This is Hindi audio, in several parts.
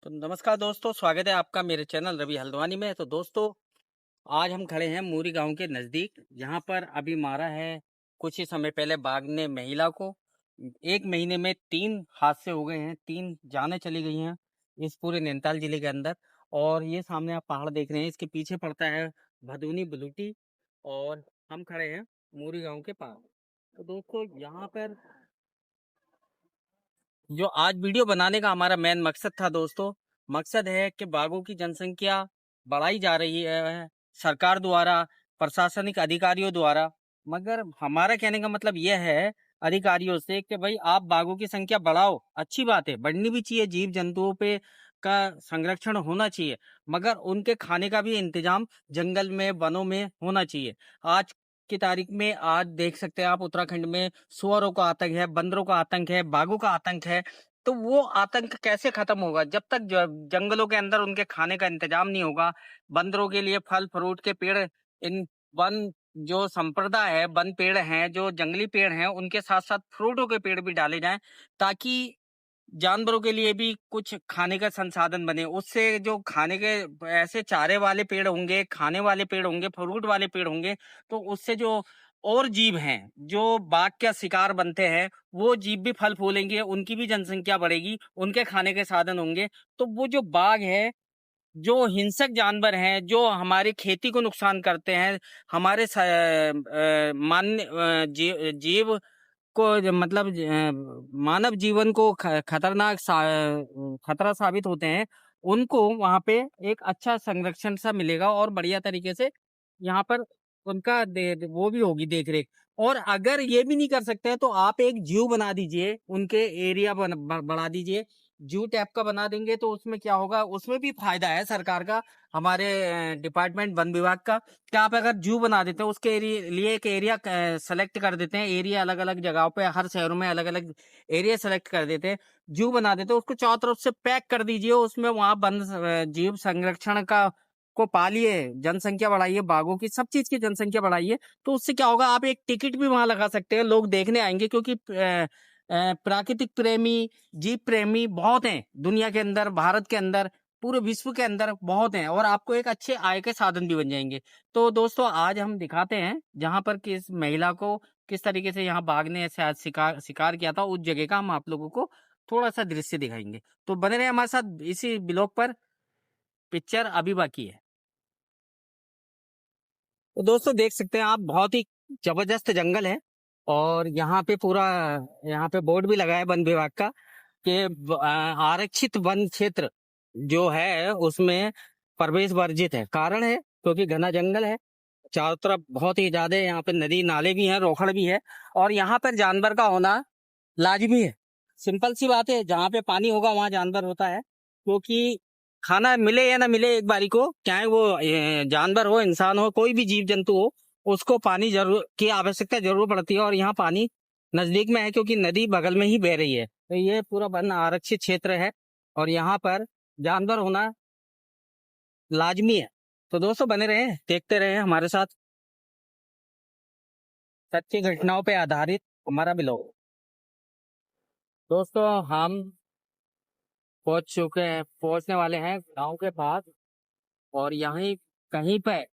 तो नमस्कार दोस्तों, स्वागत है आपका मेरे चैनल रवि हल्द्वानी में। तो दोस्तों, आज हम खड़े हैं मूरी गांव के नज़दीक, जहां पर अभी मारा है कुछ ही समय पहले बाघ ने महिला को। 1 महीने में 3 हादसे हो गए हैं, 3 जानें चली गई हैं इस पूरे नैनीताल जिले के अंदर। और ये सामने आप पहाड़ देख रहे हैं, इसके पीछे पड़ता है भदोनी बुलूटी। और हम खड़े हैं मूरी गांव के पास। तो दोस्तों, यहाँ पर जो आज वीडियो बनाने का हमारा मेन मकसद था दोस्तों, मकसद है कि बाघों की जनसंख्या बढ़ाई जा रही है सरकार द्वारा, प्रशासनिक अधिकारियों द्वारा। मगर हमारा कहने का मतलब यह है अधिकारियों से कि भाई आप बाघों की संख्या बढ़ाओ, अच्छी बात है, बढ़नी भी चाहिए, जीव जंतुओं पे का संरक्षण होना चाहिए। मगर उनके खाने का भी इंतजाम जंगल में, वनों में होना चाहिए। आज की तारीख में आज देख सकते हैं आप, उत्तराखंड में सुअरों का आतंक है, बंदरों का आतंक है, बाघों का आतंक है। तो वो आतंक कैसे खत्म होगा जब तक जंगलों के अंदर उनके खाने का इंतजाम नहीं होगा। बंदरों के लिए फल फ्रूट के पेड़, इन वन जो संप्रदा है, वन पेड़ हैं, जो जंगली पेड़ हैं, उनके साथ साथ फ्रूटों के पेड़ भी डाले जाएं, ताकि जानवरों के लिए भी कुछ खाने का संसाधन बने। उससे जो खाने के ऐसे चारे वाले पेड़ होंगे, खाने वाले पेड़ होंगे, फ्रूट वाले पेड़ होंगे, तो उससे जो और जीव हैं जो बाघ का शिकार बनते हैं, वो जीव भी फल फूलेंगे, उनकी भी जनसंख्या बढ़ेगी, उनके खाने के साधन होंगे। तो वो जो बाघ है, जो हिंसक जानवर हैं, जो हमारी खेती को नुकसान करते हैं, हमारे मान्य जीव को मतलब मानव जीवन को खतरा साबित होते हैं, उनको वहां पे एक अच्छा संरक्षण सा मिलेगा और बढ़िया तरीके से यहाँ पर उनका वो भी होगी देख रेख। और अगर ये भी नहीं कर सकते हैं तो आप एक जू बना दीजिए, उनके एरिया बढ़ा दीजिए। जू टाइप का बना देंगे तो उसमें क्या होगा, उसमें भी फायदा है सरकार का, हमारे डिपार्टमेंट वन विभाग का। क्या आप अगर जू बना देते हैं, उसके लिए एक एरिया सेलेक्ट कर देते हैं, एरिया अलग अलग जगहों पे, हर शहरों में अलग अलग एरिया सेलेक्ट कर देते हैं, जू बना देते हैं, उसको चारों तरफ से पैक कर दीजिए। उसमें वहां वन जीव संरक्षण का को पालिए, जनसंख्या बढ़ाइए, बाघों की सब चीज की जनसंख्या बढ़ाइए। तो उससे क्या होगा, आप एक टिकट भी वहां लगा सकते हैं, लोग देखने आएंगे, क्योंकि प्राकृतिक प्रेमी, जीव प्रेमी बहुत हैं दुनिया के अंदर, भारत के अंदर, पूरे विश्व के अंदर बहुत हैं, और आपको एक अच्छे आय के साधन भी बन जाएंगे। तो दोस्तों, आज हम दिखाते हैं जहां पर किस महिला को किस तरीके से यहाँ बाघ ने ऐसे आज शिकार शिकार किया था, उस जगह का हम आप लोगों को थोड़ा सा दृश्य दिखाएंगे। तो बने रहे हमारे साथ इसी ब्लॉग पर, पिक्चर अभी बाकी है। तो दोस्तों, देख सकते हैं आप, बहुत ही जबरदस्त जंगल है। और यहाँ पे पूरा, यहाँ पे बोर्ड भी लगा है वन विभाग का कि आरक्षित वन क्षेत्र जो है उसमें प्रवेश वर्जित है। कारण है क्योंकि घना जंगल है, चारों तरफ बहुत ही ज्यादा, यहाँ पे नदी नाले भी हैं, रोखड़ भी है, और यहाँ पर जानवर का होना लाजमी है। सिंपल सी बात है, जहाँ पे पानी होगा वहां जानवर होता है, क्योंकि खाना मिले या ना मिले एक बारी को, चाहे वो जानवर हो, इंसान हो, कोई भी जीव जंतु हो, उसको पानी जरूर की आवश्यकता जरूर पड़ती है। और यहाँ पानी नजदीक में है क्योंकि नदी बगल में ही बह रही है। तो ये पूरा वन आरक्षित क्षेत्र है और यहाँ पर जानवर होना लाजमी है। तो दोस्तों, बने रहे, देखते रहे हमारे साथ सच्ची घटनाओं पे आधारित हमारा ब्लॉग। दोस्तों, हम पहुंचने वाले हैं गांव के पास। और यहीं कहीं पे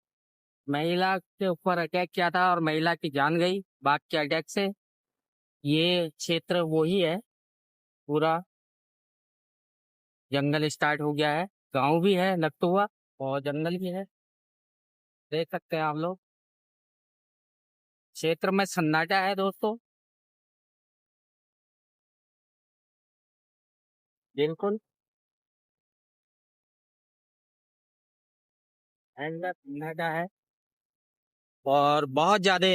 महिला के ऊपर अटैक किया था और महिला की जान गई बाघ के अटैक से। ये क्षेत्र वही है, पूरा जंगल स्टार्ट हो गया है, गांव भी है लगता हुआ और जंगल भी है, देख सकते हैं आप लोग। क्षेत्र में सन्नाटा है दोस्तों, बिल्कुल अंदर सन्नाटा है। और बहुत ज्यादा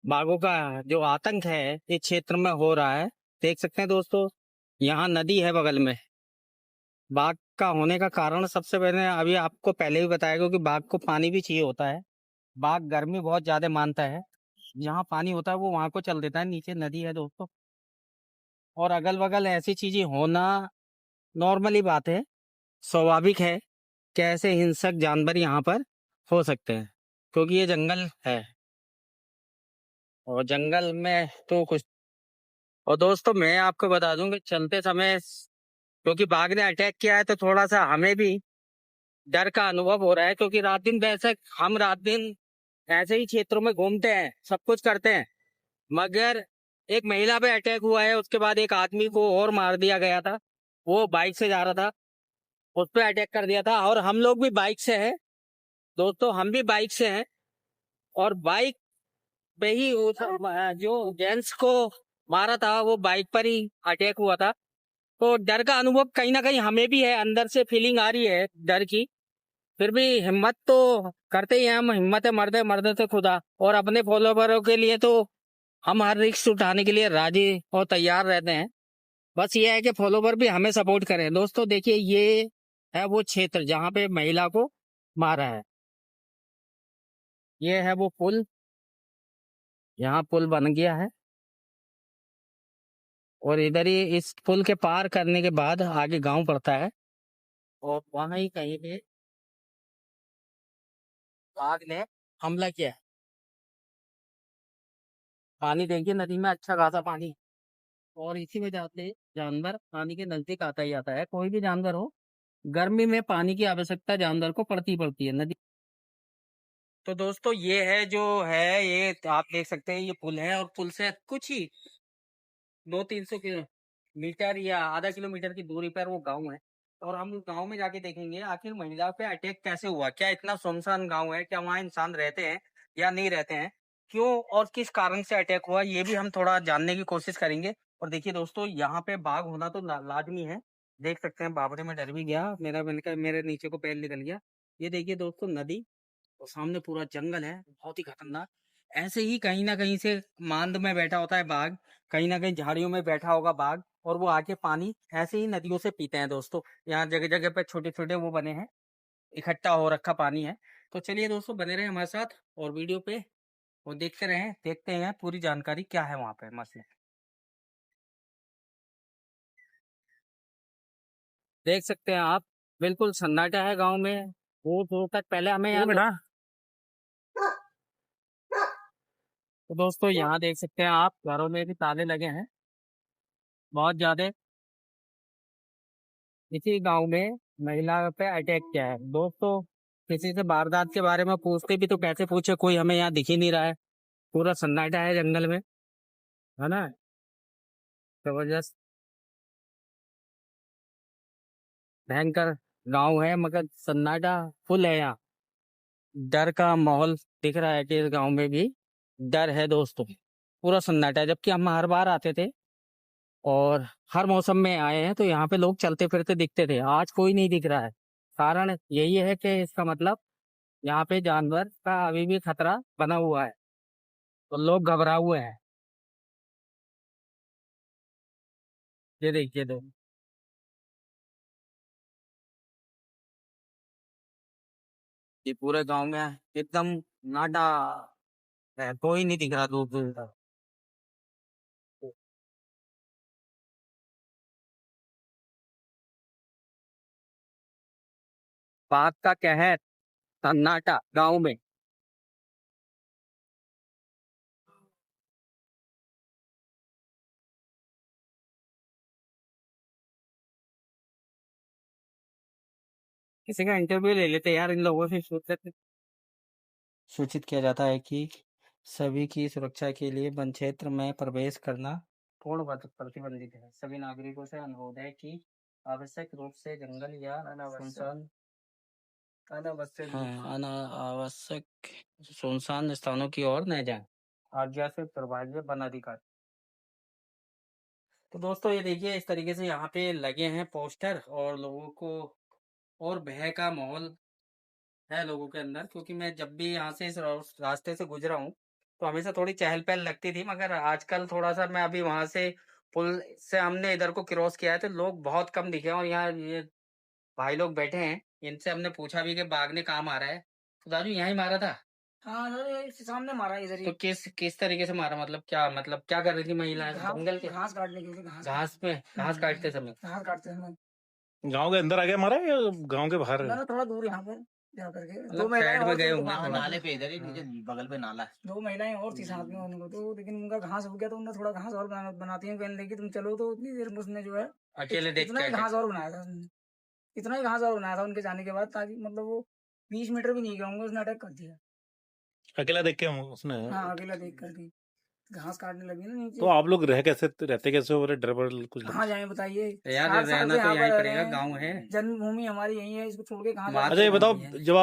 बाघों का जो आतंक है इस क्षेत्र में हो रहा है, देख सकते हैं दोस्तों। यहाँ नदी है बगल में। बाघ का होने का कारण सबसे पहले अभी आपको पहले भी बताया, क्योंकि बाघ को पानी भी चाहिए होता है। बाघ गर्मी बहुत ज्यादा मानता है, जहाँ पानी होता है वो वहां को चल देता है, नीचे नदी है दोस्तों। और अगल बगल ऐसी चीजें होना नॉर्मली बात है, स्वाभाविक है कि ऐसे हिंसक जानवर यहाँ पर हो सकते हैं, क्योंकि ये जंगल है और जंगल में तो कुछ। और दोस्तों, मैं आपको बता दूं कि चलते समय क्योंकि बाघ ने अटैक किया है तो थोड़ा सा हमें भी डर का अनुभव हो रहा है, क्योंकि रात दिन वैसे हम रात दिन ऐसे ही क्षेत्रों में घूमते हैं, सब कुछ करते हैं, मगर एक महिला पे अटैक हुआ है, उसके बाद एक आदमी को और मार दिया गया था। वो बाइक से जा रहा था, उस पर अटैक कर दिया था। और हम लोग भी बाइक से हैं दोस्तों, हम भी बाइक से हैं, और बाइक पे ही जो जेंट्स को मारा था वो बाइक पर ही अटैक हुआ था। तो डर का अनुभव कहीं ना कहीं हमें भी है, अंदर से फीलिंग आ रही है डर की। फिर भी हिम्मत तो करते ही हैं हम, हिम्मत है मर्दे मर्दे से खुदा। और अपने फॉलोवरों के लिए तो हम हर रिस्क उठाने के लिए राजी और तैयार रहते हैं। बस ये है कि फॉलोवर भी हमें सपोर्ट करें। दोस्तों देखिए, ये है वो क्षेत्र जहाँ पे महिला को मारा है। ये है वो पुल, यहाँ पुल बन गया है, और इधर ही इस पुल के पार करने के बाद आगे गांव पड़ता है, और वहां ही कहीं पे बाघ ने हमला किया है। पानी देखिए, नदी में अच्छा खासा पानी, और इसी वजह से जानवर पानी के नजदीक आता ही आता है। कोई भी जानवर हो, गर्मी में पानी की आवश्यकता जानवर को पड़ती है नदी। तो दोस्तों ये है जो है, ये आप देख सकते हैं, ये पुल है, और पुल से कुछ ही 200-300 मीटर या आधा किलोमीटर की दूरी पर वो गांव है। और हम गांव में जाके देखेंगे आखिर महिला पे अटैक कैसे हुआ, क्या इतना सुनसान गांव है, क्या वहाँ इंसान रहते हैं या नहीं रहते हैं, क्यों और किस कारण से अटैक हुआ, ये भी हम थोड़ा जानने की कोशिश करेंगे। और देखिए दोस्तों, यहाँ पे बाघ होना तो लाजमी है। देख सकते हैं, बाबरे में डर भी गया मेरा, मेरे नीचे को पैर निकल गया। ये देखिए दोस्तों, नदी और सामने पूरा जंगल है, बहुत ही खतरनाक। ऐसे ही कहीं ना कहीं से मांद में बैठा होता है बाघ, कहीं ना कहीं झाड़ियों में बैठा होगा बाघ, और वो आके पानी ऐसे ही नदियों से पीते हैं दोस्तों। यहाँ जगह जगह पे छोटे छोटे वो बने हैं, इकट्ठा हो रखा पानी है। तो चलिए दोस्तों, बने रहे हमारे साथ और वीडियो पे, और देखते रहें, देखते हैं पूरी जानकारी क्या है वहाँ पे मसले। देख सकते हैं आप, बिल्कुल सन्नाटा है गाँव में, दूर दूर तक। पहले हमें यहाँ बेटा, तो दोस्तों यहाँ देख सकते हैं आप, घरों में भी ताले लगे हैं बहुत ज्यादा। इसी गांव में महिला पे अटैक किया है दोस्तों। किसी से वारदात के बारे में पूछते भी तो कैसे पूछे, कोई हमें यहाँ दिख ही नहीं रहा है, पूरा सन्नाटा है जंगल में, है ना। जबरदस्त भयंकर गांव है, मगर सन्नाटा फुल है यहाँ। डर का माहौल दिख रहा है कि इस गांव में भी डर है दोस्तों, पूरा सन्नाटा है। जबकि हम हर बार आते थे और हर मौसम में आए हैं तो यहाँ पे लोग चलते फिरते दिखते थे, आज कोई नहीं दिख रहा है। कारण यही है कि इसका मतलब यहाँ पे जानवर का अभी भी खतरा बना हुआ है, तो लोग घबराए हुए हैं। ये देखिए दो, ये पूरे गांव में एकदम नाटा है, कोई नहीं दिख रहा दूर दूर तक। बाघ का कहर, सन्नाटा गांव में। किसी का इंटरव्यू ले लेते यार, इन लोगों से सूचित सूचित किया जाता है कि सभी की सुरक्षा के लिए वन क्षेत्र में प्रवेश करना प्रतिबंधित है। सभी नागरिकों से अनुरोध है कि आवश्यक रूप से जंगल या सुनसान, हाँ, अनावश्यक सुनसान स्थानों की ओर न जाएं। आज्ञा से प्रभावी वन अधिकारी। तो दोस्तों ये देखिए, इस तरीके से यहाँ पे लगे हैं पोस्टर, और लोगों को और भय का माहौल है लोगों के अंदर। क्योंकि मैं जब भी यहाँ से इस रास्ते से गुजरा हूँ तो हमेशा थोड़ी चहल पहल लगती थी, मगर आजकल थोड़ा सा, मैं अभी वहां से पुल से हमने इधर को क्रॉस किया है तो लोग बहुत कम दिखे। और यहाँ ये भाई लोग बैठे हैं, इनसे हमने पूछा भी कि बाघ ने कहाँ मारा है, तो दादू यहाँ ही मारा था। हाँ सर, ये सामने मारा इधर ही। तो किस तरीके से मारा, मतलब क्या कर रही थी महिला जंगल के? घास काटने के लिए, घास काटते समय, घास काटते समय गांव के अंदर आ गया मारा है या गांव के बाहर? ना थोड़ा दूर यहाँ पर जा करके दो महिलाएं में गए होंगे, नाले पे इधर ही नीचे बगल पे नाला है। दो महिलाएं और थी साथ में उनको, तो लेकिन उनका घास हो गया तो उन्होंने थोड़ा घास और बनाती हैं, कहने लगी तुम चलो, तो उतनी देर में उसने जो है अकेले देख इतना ही के घास और बनाया था उसने, इतना ही घास और बनाया था उनके जाने के बाद, ताकि मतलब वो 20 मीटर भी नहीं गया होंगे, उसने अटैक कर दिया। अकेला देख के उसने। हाँ, अकेला देख करके घास काटने लगी ना तो नीचे। आप लोग रहते कैसे हो? डर वर कुछ कहाँ जाए बताइए, यार 60 साल रहना से तो यहाँ यहीं पर पड़ेगा, रहे हैं, गाँव है। जन्मभूमि हमारी यही है, इसको छोड़ के कहाँ माँ जाए। अच्छा ये बताओ, जब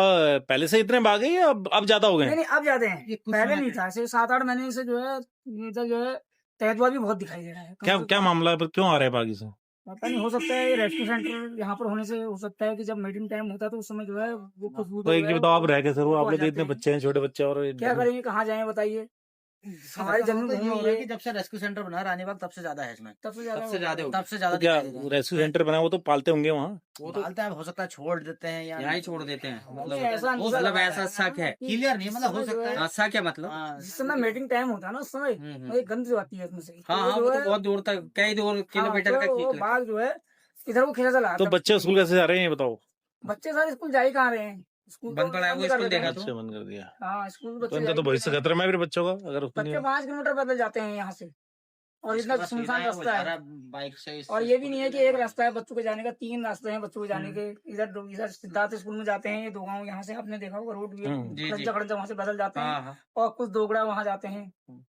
पहले से इतने भागे या अब ज्यादा हो नहीं गए? नहीं, अब जाते हैं, ये कुछ पहले समय नहीं था, सिर्फ 7-8 महीने से जो है इधर जो है तहतवा भी बहुत दिखाई दे रहा है। क्या क्या मामला है, क्यों आ रहे हैं बागी से? पता नहीं, हो सकता है रेस्क्यू सेंटर यहाँ पर होने से हो सकता है कि जब मीटिंग टाइम होता है तो उस समय जो है वो खुशबू तो एक ये बताओ, आप रह कैसे हो? आप लोग तो इतने बच्चे हैं, छोटे बच्चे, और क्या करेंगे, कहाँ जाए बताइए। हमारी जन्मभूमि हो ये रहा है कि जब से रेस्क्यू सेंटर बना रानीबाग तब से ज्यादा है इसमें, सबसे ज्यादा सबसे ज्यादा हो तब से ज्यादा तो क्या दिखाई दे रहा है। रेस्क्यू सेंटर बना, वो तो पालते होंगे वहाँ? वो तो डालता है, हो सकता है छोड़ देते हैं या यहाँ ही छोड़ देते हैं, मतलब ऐसा मतलब ऐसा शक है। क्लियर नहीं, मतलब हो सकता है। हाँ, शक है मतलब। हाँ, जिस समय मीटिंग टाइम होता है ना उस समय एक गंध जो आती है उसमें से, हाँ हाँ, वो तो बहुत दूर तक, कई दूर किलोमीटर का वो खींच लेते। बाघ जो है इधर वो खींचा चला तो बच्चे स्कूल कैसे जा रहे हैं ये बताओ? बच्चे सारे स्कूल जा ही कहाँ रहे हैं, स्कूल बंद पड़ा है, वो बंद कर स्कूल देते हैं। देखा बच्चे बंद कर दिया। हाँ, स्कूल तो बच्चे इनका तो जाएंगे। भविष्य खतरे में है फिर बच्चों का, अगर उसको नहीं 5 किलोमीटर पैदल जाते हैं यहाँ से, और इतना बस सुनसान सीधा है, वो रास्ता जा है। रहा है बाइक से और ये भी नहीं है कि एक रास्ता है बच्चों के जाने का, 3 रास्ते हैं बच्चों के जाने के। इधर सिद्धार्थ स्कूल में जाते हैं, ये 2 गाँव यहाँ से आपने देखा होगा, रोड भी जी, जी। खड़ंजा वहाँ से बदल जाते हैं, हाँ हाँ, और कुछ दोगड़ा वहाँ जाते हैं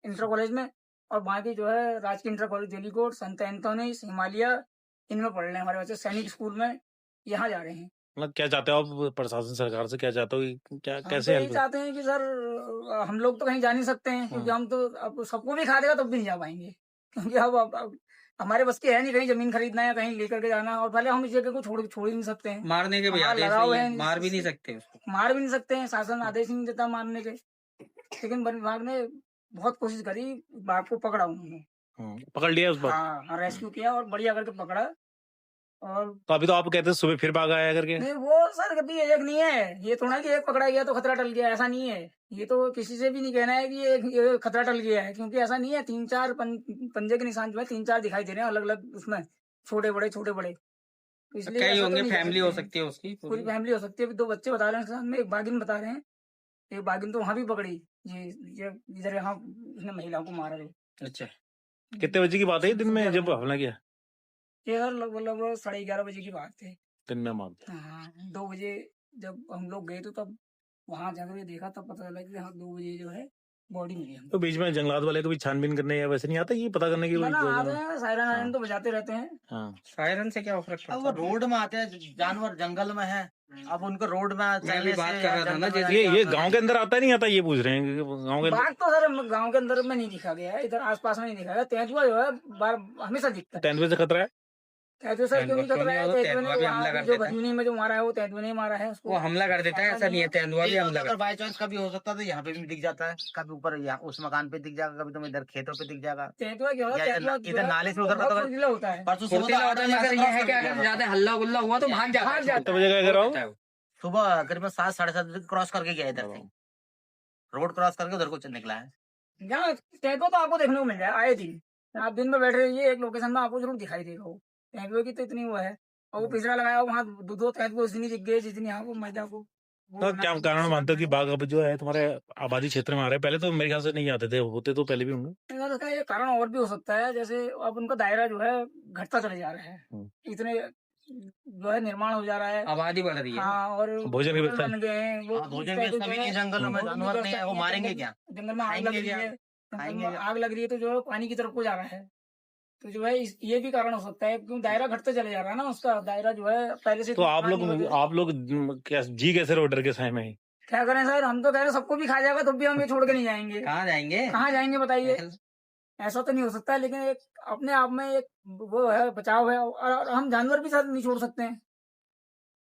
इंटर कॉलेज में, और बाकी जो है राजकीय इंटर कॉलेज दिल्लीकोट, संत एंथोनीस, हिमालय, इनमें पढ़ रहे हैं हमारे बच्चे, सैनिक स्कूल में यहाँ जा रहे हैं। मतलब क्या चाहते हो आप प्रशासन सरकार से, क्या चाहते हो कि क्या हम कैसे तो यही हेल्प? चाहते हैं कि सर हम लोग तो कहीं जा नहीं सकते हैं, क्योंकि हम तो अब सबको भी खा देगा तब भी नहीं जा पाएंगे, क्योंकि अब हमारे बस की है नहीं कहीं जमीन खरीदना या कहीं लेकर के जाना, और पहले हम इस जगह को छोड़ ही नहीं सकते हैं। मारने के भी हमारा आदेश लगाव नहीं है, है, मार भी नहीं सकते उसको। मार भी नहीं सकते हैं, शासन आदेश ही नहीं देता मारने के, लेकिन वन विभाग ने बहुत कोशिश करी, बाघ को पकड़ा उन्होंने। पकड़ लिया उस बात? हाँ, रेस्क्यू किया और बढ़िया करके पकड़ा। और तो अभी तो आप कहते हैं सुबह फिर भाग आया करके। नहीं, वो सर कभी एक नहीं है, ये थोड़ा कि एक पकड़ा गया तो खतरा टल गया, ऐसा नहीं है। ये तो किसी से भी नहीं कहना है कि ये खतरा टल गया है, क्योंकि ऐसा नहीं है। 3-4 पंजे के निशान जो है 3-4 दिखाई दे रहे हैं अलग अलग, उसमें छोटे बड़े छोटे बड़े, तो इसलिए कई ऐसा तो होंगे, नहीं कह फैमिली हो सकते हैं। सकती है उसकी पूरी फैमिली हो सकती है। अभी 2 बच्चे बता रहे हैं सामने, एक बागिन बता रहे हैं, एक बागिन तो वहां भी पकड़ी, ये इधर यहाँ उसने महिलाओं को मारा है। अच्छा, कितने बजे की बात है दिन में जब हमला किया? ये सर लगभग 11:30 बजे की बात है। दिन में मार दिया? हाँ, 2 बजे जब हम लोग गए तो तब वहां जाकर के देखा, तब पता चला कि हाँ 2 बजे जो है बॉडी मिली हमको। तो बीच में जंगलात वाले कभी छानबीन करने या वैसे नहीं आता, ये पता करने की ना कोई आते योजना? हैं, सायरन आयरन तो बजाते रहते हैं। हाँ, सायरन से क्या फर्क अब पड़ता वो है? रोड में आते हैं, जानवर जंगल में है, अब उनको रोड में मैं भी चलने बात से कर या रहा था ना, जंगल में जैसे जाने ये से गांव के अंदर आता नहीं आता, ये पूछ रहे हैं कि गांव के बाघ तो सर गांव के अंदर में नहीं दिखा गया है, इधर आसपास में नहीं दिखा गया। तेंदुआ जो है हमेशा दिखता है। तेंदुए से खतरा है? तेंदुआ सर क्यों नहीं तेंदुआ खतरा है? तो तेंदुआ भी हमला कर जो देता है। भदुनी में जो मारा है वो तेंदुआ ने मारा है उसको। वो हमला कर देता है, ऐसा नहीं है, तेंदुआ भी हमला अगर कर। बाई चांस कभी हो सकता है तो यहाँ पे भी दिख जाता है, कभी ऊपर यहाँ उस मकान पे दिख जाएगा, कभी तुम इधर खेतों पे दिख जाएगा। तेंदुआ क्या होता या है? इधर- इधर नाले से उधर बहुत तो- फुर्तीला होता है। परसों सुबह फुर्तीला होता है, मगर ये है कि अगर ज्यादा हल्ला गुल्ला हुआ तो भाग जाता है। कितने बजे का रहा हूँ? सुबह करीबन 7 साढ़े 7 बजे क्रॉस करके गया इधर से, रोड क्रॉस करके उधर को निकला है। यहाँ तेंदुआ तो आपको देखने को मिल जाए आए दिन, आप दिन में बैठ रहिए एक लोकेशन में, आपको जरूर दिखाई देगा वो तेंदुए की तो इतनी वो है। और वो पिछड़ा लगाया वहाँ 2 तेंदुए उतनी दिख गए जितनी यहाँ को महिला को। तो क्या कारण मानते हो कि बाघ अब जो है तुम्हारे आबादी क्षेत्र में आ रहे हैं? पहले तो मेरे ख्याल से नहीं आते थे, होते तो पहले भी होंगे। इसका ये कारण और भी हो सकता है, जैसे अब उनका दायरा जो है घटता चले जा रहा है, इतने जो है निर्माण हो जा रहा है, आबादी बढ़ रही है। हाँ, और भोजन की होटल व्यवस्था बन गए हैं वो। हाँ, भोजन की व्यवस्था भी नहीं है, जंगलों में जानवर नहीं है, वो मारेंगे क्या? जंगल में आग खाएंगे लग रही क्या? है, जंगल खाएंगे में क्या? आग लग रही है तो जो है पानी की तरफ को जा रहा है, तो जो है ये भी कारण हो सकता है, क्यों दायरा घटते चले जा रहा है ना उसका दायरा जो है पहले से। तो आप लोग क्या जी कैसे रहो डर के साए में ही? क्या करें सर, हम तो कह रहे हैं सबको भी खा जाएगा तो भी हम ये छोड़ के नहीं जाएंगे। कहाँ जाएंगे? कहाँ जाएंगे बताइए? ऐसा तो नहीं हो सकता, लेकिन एक अपने आप में एक वो है, बचाव है, और हम जानवर भी साथ नहीं छोड़ सकते हैं।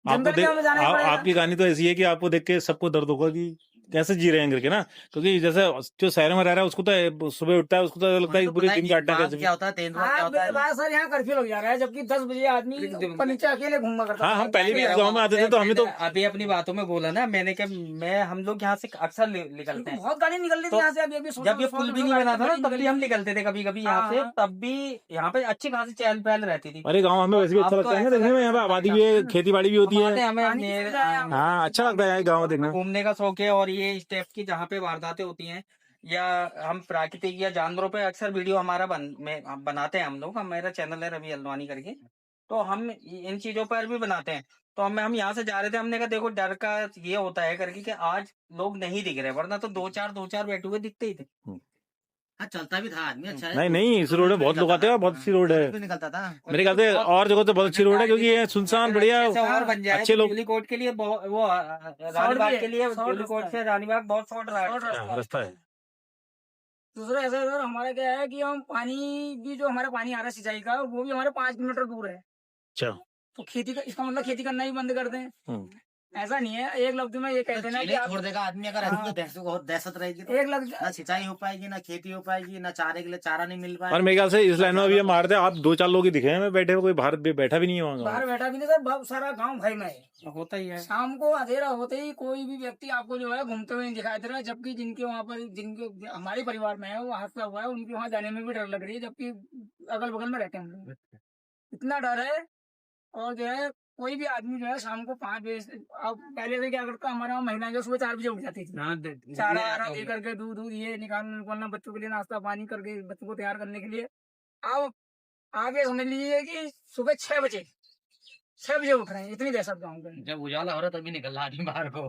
आपको जंगल में हमें जाना ही पड़ेगा। आपकी कहानी तो ऐसी है कि आपको देख के सबको दर्द होगा कि कैसे जी रहे हैं करके ना, क्योंकि जैसे जो शहर में रह रहा है उसको तो सुबह उठता है, उसको तो लगता है कि पूरे दिन काटना कैसे। क्या होता है, तेंदुआ क्या होता है? सर यहाँ कर्फ्यू लग जा रहा है, जबकि 10 बजे आदमी ऊपर नीचे अकेले घूमा करता हाँ, हम पहले भी गाँव में आते थे तो हमें तो अभी अपनी बातों में बोला ना मैंने कि हम लोग यहाँ से अक्सर निकलते हैं, बहुत गाड़ी निकल रही थी तो यहाँ से। अभी जब ये पुल भी नहीं बना था ना तब भी हम निकलते थे कभी कभी यहाँ से, हाँ। तब भी यहाँ पे अच्छी खासी चहल पहल रहती थी। अरे गाँव हमें वैसे भी अच्छा अब तो लगता है ना ऐसा देखने में, यहाँ पे आबादी भी है, खेती बाड़ी भी होती आते है। हमें पानी की सुविधा है। हाँ, अच्छा लगता है गाँव देखना। घूमने का शौक है, और ये इस टाइप की जहाँ पे वारदातें होती हैं या हम प्राकृतिक या जानवरों पे अक्सर वीडियो हमारा बनाते हैं हम लोग। मेरा चैनल है रवि अलवानी करके, तो हम इन चीजों पर भी बनाते हैं। तो हम यहाँ से जा रहे थे, हमने कहा देखो डर का ये होता है करके कि आज लोग नहीं दिख रहे, वरना तो दो चार बैठे हुए दिखते ही थे। हाँ, चलता भी था आदमी अच्छा है। नहीं नहीं, इस रोड में बहुत लोग आते हैं, बहुत अच्छी रोड है। भी निकलता था। मेरे ख्याल से और जगह तो बहुत अच्छी रोड है, क्योंकि ये सुनसान बढ़िया ऐसे और बन जाए अच्छे लोग। जुबली कोर्ट के लिए वो रानीबाग के लिए, जुबली कोर्ट से रानीबाग बहुत शॉर्ट रास्ता है। दूसरा ऐसा है सर, हमारा क्या है कि हम पानी भी, जो हमारा पानी आ रहा है सिंचाई का, वो भी हमारे 5 किलोमीटर दूर है। अच्छा। तो खेती का, इसका मतलब खेती करना ही बंद कर दें, ऐसा नहीं है। एक लफ्ज में ये कहते हैं ना कि चीलें आप छोड़ देगा आदमी अगर ऐसे, तो भैंसों को बहुत दहशत रहेगी। तो एक लफ्ज ना सिंचाई हो पाएगी, ना खेती हो पाएगी, ना चारे के लिए चारा नहीं मिल पाएगा। और मेरे ख्याल से इस लाइन में अभी हम मारते हैं, आप 2-4 लोग ही दिखे हैं बैठे हुए, कोई बाहर बैठा भी नहीं है वहाँ। बाहर बैठा भी नहीं सर, बहुत सारा गांव भय में है। होता ही है। शाम को अंधेरा होते ही कोई भी व्यक्ति आपको जो है घूमते हुए नहीं दिखाई दे रहा है, जबकि जिनके वहाँ पर, जिनके हमारे परिवार में है, वो हादसा हुआ है, उनके वहाँ जाने में भी डर लग रही है, जबकि अगल बगल में रहते हैं हम लोग। इतना डर है। और जो है कोई भी आदमी जो है शाम को 5 बजे अब पहले से क्या करता, हमारे वहाँ महिलाएं जो सुबह 4 बजे उठ जाती थी, चारा आरा दे करके, दूध ये निकालना, बच्चों के लिए नाश्ता पानी करके, बच्चों को तैयार करने के लिए। अब आप ये समझ लीजिए कि सुबह 6 बजे उठ रहे हैं, इतनी दहशत गाँव में। जब उजाला हो रहा तभी निकल रहा आदमी बाहर को।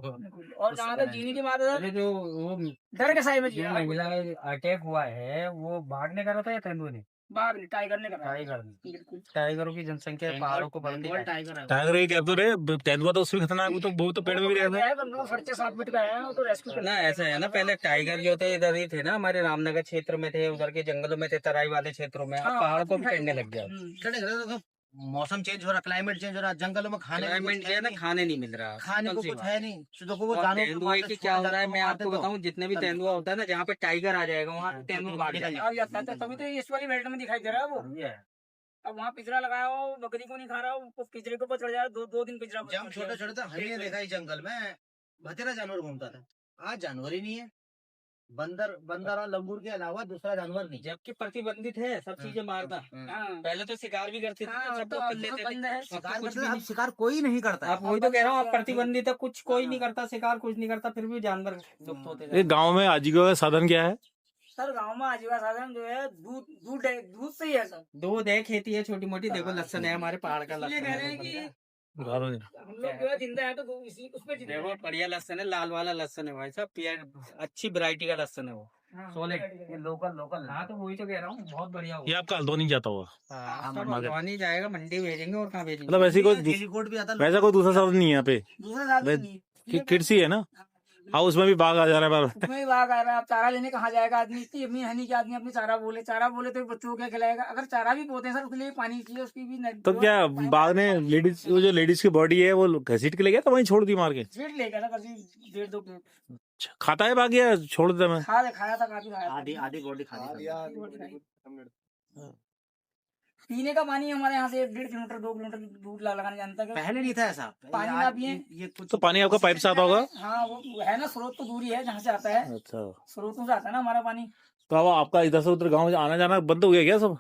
और जहाँ तक जीने की बात है, अरे जो वो डर के साए में जो जिया। महिला अटैक हुआ है, वो भागने का रहा था या तेंदुए ने? बाहर टाइगर ने करा। बिल्कुल। टाइगरों की जनसंख्या पहाड़ों को बढ़ती है। टाइगर है। टाइगर ये कहते रहे, तेंदुआ तो उसमें खतरनाक, वो तो पेड़ में भी रहता है। 7 फीट का है, वो तो रेस्क्यू ना ऐसा है ना, पहले टाइगर जो थे इधर ही थे ना, हमारे रामनगर क्षेत्र में थे, उधर के जंगलों में थे, तराई वाले क्षेत्रों में। अब हाँ, पहाड़ को भी चढ़ने लग गया। देखो, मौसम चेंज हो रहा, क्लाइमेट चेंज हो रहा, जंगलों में खाने को क्लाइमेट कुछ जो है है ना, नहीं, खाने नहीं मिल रहा, खाने को कौन सी कुछ बात? है नहीं। तो देखो वो और जानवर तेंदुए की क्या हो रहा है, मैं आपको तो बताऊं, जितने भी तेंदुआ होता है ना, जहाँ पे टाइगर आ जाएगा वहाँ तेंदुआ भाग जाएगा। आ जाता है, तभी तो इस वाली बेल्ट में दिखाई दे रहा है वो। अब वहाँ पिंजरा लगाया हो, बकरी को नहीं खा रहा हो, वो पिंजरे के ऊपर चढ़ जाए, 2 दिन पिंजरा। जब हम छोटे छोटे थे, हमने देखा ही जंगल में बतेरा जानवर घूमता था। आज जानवर ही नहीं है। बंदर और लंगूर के अलावा दूसरा जानवर नहीं। जबकि प्रतिबंधित है सब चीजें मारना। हाँ। पहले तो शिकार भी करते थे, हाँ, सबको तो कर अब लेते थे। बंद है। अब तो शिकार कुछ करते भी थे, अब नहीं। शिकार कोई नहीं करता है। अब वही तो कह रहा हूँ, अब प्रतिबंधित है, कुछ कोई नहीं करता शिकार, कुछ नहीं करता, फिर भी जानवर लुप्त होते जा ये गांव में आजीविका का साधन क्या है? सर गांव में आजीविका साधन जो है दूध से ही है सर। दूध है, खेती है छोटी मोटी, देखो लहसन है, हमारे पहाड़ का इसलिए लहसन कह रहे हैं है। कि घरों में। हम लोग जो है जिंदा है तो उसमें जिंदा देखो है। बढ़िया लहसन है, लाल वाला लहसन है भाई साहब, प्यार अच्छी वैरायटी का लहसन है वो, हाँ, सोले हाँ, लोकल। हाँ तो वही तो कह रहा हूँ, बहुत बढ़िया ये हुआ। आपका हल्द्वानी जाता हुआ, हल्द्वानी जाएगा, मंडी भेजेंगे, और कहाँ भेजेंगे? मतलब ऐसी कोई हेलीकॉप्टर भी आता वैसा कोई दूसरा साधन नहीं है यहाँ पे? दूसरा साधन नहीं। किड्स ही है ना? हाँ, उसमें भी बाघ आ जा रहा है बार। उसमें भी बाघ आ रहा है। अब चारा लेने कहाँ जाएगा आदमी? इतनी अपनी हनी के आदमी अपनी चारा बोले तो बच्चों को क्या खिलाएगा? अगर चारा भी बोते हैं सर, उसके लिए पानी चाहिए, उसकी भी तो क्या बाघ ने लेडीज की बॉडी है वो घसीट के ले गया था, वहीं छोड़ दी मार के? स्वीट ले गया था कभी 1.5-2 किलो। खाता है बाघ या छोड़ देता मैं? खाया था, काफी खाया था। आधी बॉडी खा दी। पीने का पानी हमारे यहाँ से 1.5 किलोमीटर 2 किलोमीटर दूर लगाने जानता है। पहले नहीं था ऐसा। पानी ना पिए। ये कुछ तो पानी आपका पाइप से आता होगा? हाँ वो है ना, स्रोत तो दूरी है जहाँ से आता है, अच्छा, स्रोतों से आता है ना हमारा पानी। तो अब आपका इधर से उधर गाँव आना जाना बंद हो गया क्या सब?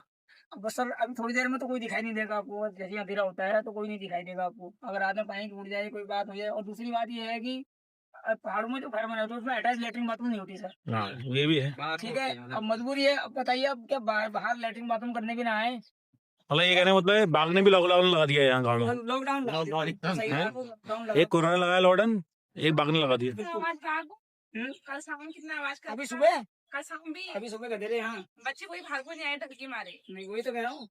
अब बस सर अभी थोड़ी देर में तो कोई दिखाई नहीं देगा आपको, जैसे अंधेरा होता है तो कोई नहीं दिखाई देगा आपको। अगर आदमी पानी टूट जाए, कोई बात हो जाए। और दूसरी बात ये है कि पहाड़ों में जो घर बने होते हैं उसमें अटैच लेटरिन बाथरूम नहीं होती सर। हाँ, ये भी है। ठीक है, अब मजबूरी है। अब बताइए, अब क्या बाहर लेटरिन बाथरूम करने भी ना आए? मतलब ये कहने मतलब है बाघ ने भी लॉकडाउन लगा दिया है यहाँ गाँव में। लॉकडाउन लॉकडाउन एक कोरोना लगाया लॉकडाउन, एक बाघ ने लगा दिया। कल शाम कितना आवाज कर अभी सुबह कल शाम भी अभी सुबह का दे रहे हैं। बच्चे कोई भाग नहीं आए ढक के मारे। नहीं वही तो कह रहा हूँ।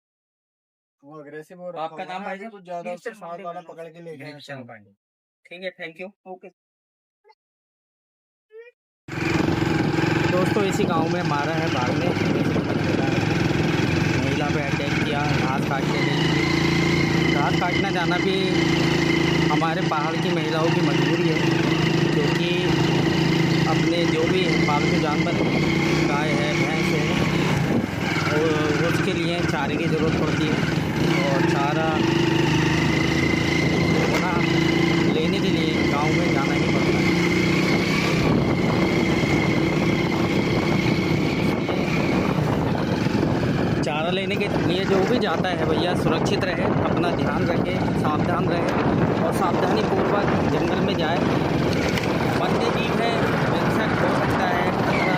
वो अग्रेसिव हो रहा आपका नाम भाई साहब? कुछ ज्यादा उससे साथ वाला पकड़ के ले गए। ठीक है, थैंक यू। ओके। दोस्तों इसी गांव में मारा है बाघ ने, महिला पे अटैक किया, घास काटने गई। घास काटना जाना भी हमारे पहाड़ की महिलाओं की मजबूरी है, क्योंकि अपने जो भी पालतू जानवर, गाय है, भैंस है, और उसके लिए चारे की ज़रूरत पड़ती है। और चारा होना लेने के लिए गांव में जाना ही पड़ता है। चारा लेने के लिए जो भी जाता है भैया, सुरक्षित रहे, अपना ध्यान रखे, सावधान रहे, और सावधानी पूर्वक जंगल में जाए। वन्य जीव है, इंसेक्ट हो सकता है, खतरा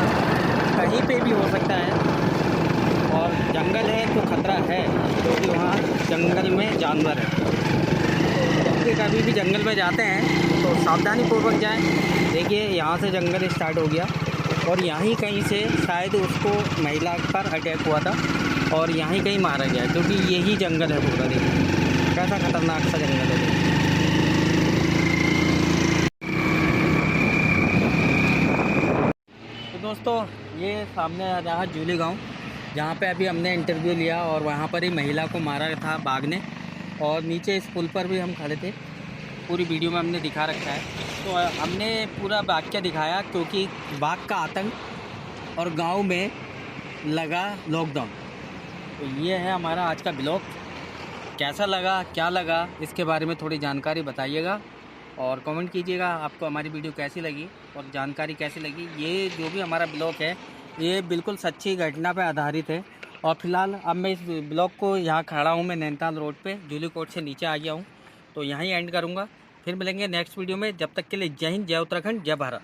कहीं पे भी हो सकता है, और जंगल है तो खतरा है, क्योंकि वहाँ जंगल में जानवर है। तो कभी भी जंगल में जाते हैं तो सावधानी पूर्वक जाएं। देखिए यहाँ से जंगल स्टार्ट हो गया और यहीं कहीं से शायद उसको महिला पर अटैक हुआ था और यहीं कहीं मारा गया, क्योंकि यही जंगल है पूरा। देखिए कैसा खतरनाक सा जंगल है। तो दोस्तों ये सामने आ रहा जूली गांव, जहाँ पे अभी हमने इंटरव्यू लिया और वहाँ पर ही महिला को मारा था बाघ ने। और नीचे इस पुल पर भी हम खड़े थे, पूरी वीडियो में हमने दिखा रखा है। तो हमने पूरा वाक़या दिखाया क्योंकि बाघ का आतंक और गांव में लगा लॉकडाउन। तो ये है हमारा आज का ब्लॉग। कैसा लगा, क्या लगा, इसके बारे में थोड़ी जानकारी बताइएगा और कमेंट कीजिएगा आपको हमारी वीडियो कैसी लगी और जानकारी कैसी लगी। ये जो भी हमारा ब्लॉग है ये बिल्कुल सच्ची घटना पर आधारित है। और फिलहाल अब मैं इस ब्लॉग को यहाँ खड़ा हूँ, मैं नैनीताल रोड पे जूली कोर्ट से नीचे आ गया हूँ, तो यहीं एंड करूँगा। फिर मिलेंगे नेक्स्ट वीडियो में, जब तक के लिए जय हिंद, जय उत्तराखंड, जय भारत।